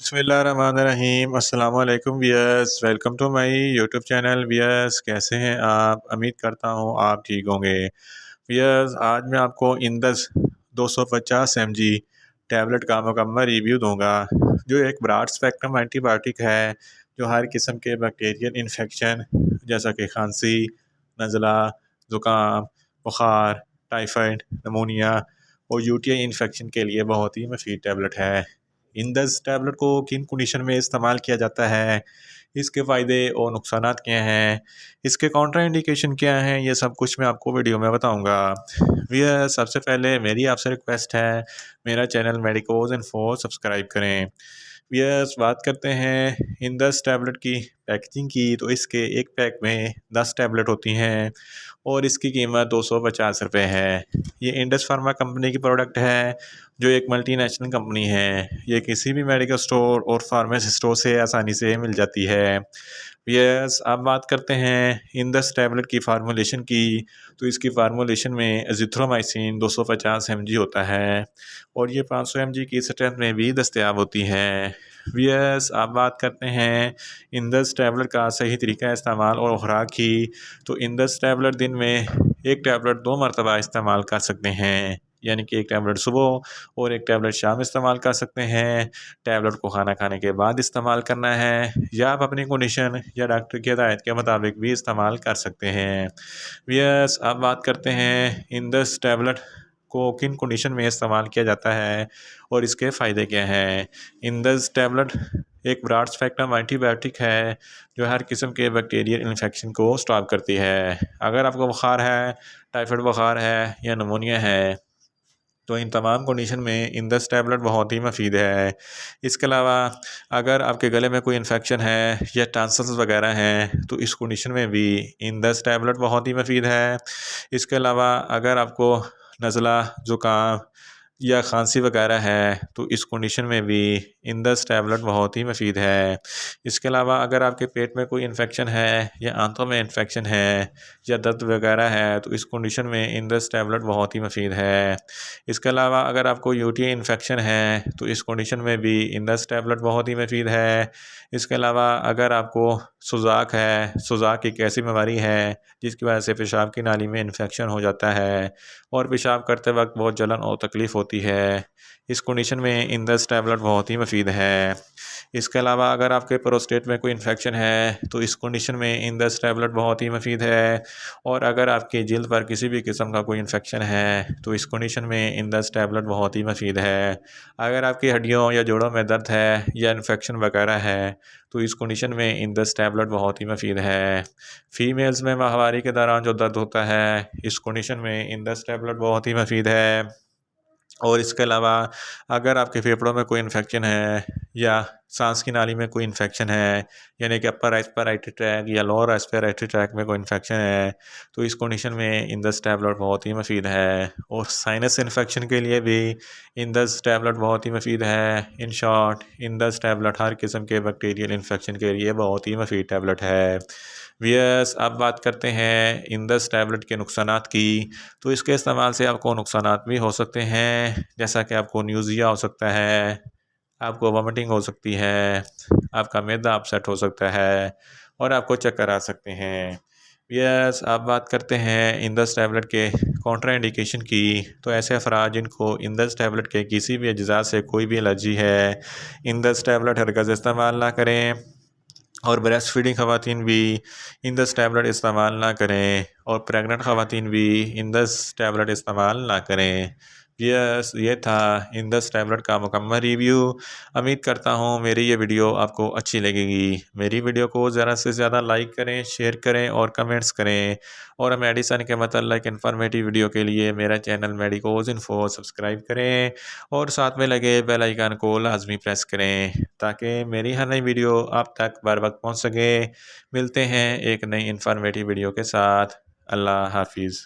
बिस्मिल्लाहिर्रहमानिर्रहीम अस्सलाम वालेकुम viewers, welcome to my YouTube channel. Viewers, कैसे हैं आप? उम्मीद करता हूँ आप ठीक होंगे। वियर्स, आज मैं आपको इंदस 250 mg टैबलेट का मुकम्मल रिव्यू दूंगा, जो एक ब्रॉड स्पेक्ट्रम एंटीबायोटिक है जो हर किस्म के बैक्टीरियल इन्फेक्शन जैसा कि खांसी, नज़ला, ज़ुकाम, बुखार, टाइफाइड, नमूनिया और यूटीआई इन्फेक्शन के लिए बहुत ही मुफीद टैबलेट है। इंदस टैबलेट को किन कंडीशन में इस्तेमाल किया जाता है, इसके फ़ायदे और नुकसानात क्या हैं, इसके काउंटर इंडिकेशन क्या हैं, ये सब कुछ मैं आपको वीडियो में बताऊंगा। भैया, सबसे पहले मेरी आपसे रिक्वेस्ट है, मेरा चैनल मेडिकोज इन्फो सब्सक्राइब करें। यस, बात करते हैं इंदस टैबलेट की पैकेजिंग की, तो इसके एक पैक में 10 टैबलेट होती हैं और इसकी कीमत 250 रुपये है। ये इंडस फार्मा कंपनी की प्रोडक्ट है, जो एक मल्टीनेशनल कंपनी है। ये किसी भी मेडिकल स्टोर और फार्मेसी स्टोर से आसानी से मिल जाती है। यस, अब बात करते हैं इंदस टैबलेट की फार्मूलेशन की, तो इसकी फार्मूलेशन में एजिथ्रोमाइसिन 250 mg होता है और ये 500 mg की स्ट्रेंथ में भी दस्तयाब होती है। यस, अब बात करते हैं इंदस टैबलेट का सही तरीका इस्तेमाल और खुराक की, तो इंदस टैबलेट दिन में एक टैबलेट 2 मरतबा इस्तेमाल कर सकते हैं, यानी कि एक टैबलेट सुबह और एक टैबलेट शाम इस्तेमाल कर सकते हैं। टैबलेट को खाना खाने के बाद इस्तेमाल करना है, या आप अपनी कंडीशन या डॉक्टर की हिदायत के मुताबिक भी इस्तेमाल कर सकते हैं। यस, अब बात करते हैं इंदस टैबलेट को किन कंडीशन में इस्तेमाल किया जाता है और इसके फ़ायदे क्या हैं। इंदस टैबलेट एक ब्रॉड स्पेक्ट्रम एंटीबायोटिक है, जो हर किस्म के बैक्टीरियल इन्फेक्शन को स्टॉप करती है। अगर आपको बुखार है, टाइफाइड बुखार है या नमूनिया है, तो इन तमाम कंडीशन में इंदस टैबलेट बहुत ही मुफीद है। इसके अलावा अगर आपके गले में कोई इन्फेक्शन है या टॉन्सिल्स वगैरह हैं, तो इस कंडीशन में भी इंदस टैबलेट बहुत ही मुफीद है। इसके अलावा अगर आपको नज़ला, ज़ुकाम या खांसी वगैरह है, तो इस कंडीशन में भी इंदस टैबलेट बहुत ही मुफीद है। इसके अलावा अगर आपके पेट में कोई इन्फेक्शन है या आंतों में इन्फेक्शन है या दर्द वगैरह है, तो इस कंडीशन में इंदस टैबलेट बहुत ही मुफीद है। इसके अलावा अगर आपको यूटीआई इन्फेक्शन है, तो इस कंडीशन में भी इंदस टैबलेट बहुत ही मुफीद है। इसके अलावा अगर आपको सुजाक है, सुजाक एक ऐसी बीमारी है जिसकी वजह से पेशाब की नाली में इन्फेक्शन हो जाता है और पेशाब करते वक्त बहुत जलन और तकलीफ़ होती है, इस कंडीशन में इंदस टैबलेट बहुत ही मुफीद है। इसके अलावा अगर आपके प्रोस्टेट में कोई इन्फेक्शन है, तो इस कंडीशन में इंदस टैबलेट बहुत ही मुफीद है। और अगर आपकी जिल्द पर किसी भी किस्म का कोई इन्फेक्शन है, तो इस कंडीशन में इंदस टैबलेट बहुत ही मुफीद है। अगर आपकी हड्डियों या जोड़ों में दर्द है या इन्फेक्शन वगैरह है, तो इस कंडीशन में इंदस टैबलेट बहुत ही मुफीद है। फीमेल्स में माहवारी के दौरान जो दर्द होता है, इस कंडीशन में इंदस टैबलेट बहुत ही मुफीद है। और इसके अलावा अगर आपके फेफड़ों में कोई इन्फेक्शन है या सांस की नाली में कोई इन्फेक्शन है, यानी कि अपर रेस्पिरेटरी ट्रैक या लोअर रेस्पिरेटरी ट्रैक में कोई इन्फेक्शन है, तो इस कंडीशन में इंदस टैबलेट बहुत ही मुफीद है। और साइनस इन्फेक्शन के लिए भी इंदस टैबलेट बहुत ही मुफीद है। इन शॉर्ट, इंदस टैबलेट हर किस्म के बैक्टीरियल इन्फेक्शन के लिए बहुत ही मुफीद टैबलेट है। वियर्स, अब बात करते हैं इंदस टैबलेट के नुकसानात की, तो इसके इस्तेमाल से आपको नुकसानात भी हो सकते हैं, जैसा कि आपको न्यूज़िया हो सकता है, आपको वॉमिटिंग हो सकती है, आपका मैदा अपसेट हो सकता है और आपको चक्कर आ सकते हैं। यस, अब बात करते हैं इंदस टैबलेट के काउंटर इंडिकेशन की, तो ऐसे अफराद जिनको इंदस टैबलेट के किसी भी अज्जा से कोई भी एलर्जी है, इंदस टैबलेट हरगज़ इस्तेमाल ना करें। और ब्रेस्ट फीडिंग ख़वातीन भी इंदस टैबलेट इस्तेमाल ना करें और प्रेग्नेंट ख़वातीन भी इंदस टैबलेट इस्तेमाल ना करें। यस, ये था इंदस टैबलेट का मुकम्मल रिव्यू। उम्मीद करता हूँ मेरी ये वीडियो आपको अच्छी लगेगी। मेरी वीडियो को ज़्यादा से ज़्यादा लाइक करें, शेयर करें और कमेंट्स करें। और मेडिसन के मतलब इन्फॉर्मेटिव वीडियो के लिए मेरा चैनल मेडिकोज इन्फो सब्सक्राइब करें और साथ में लगे बेल आइकन को लाजमी प्रेस करें, ताकि मेरी हर नई वीडियो आप तक बर वक्त पहुँच सके। मिलते हैं एक नई इन्फॉर्मेटिव वीडियो के साथ। अल्लाह हाफिज़।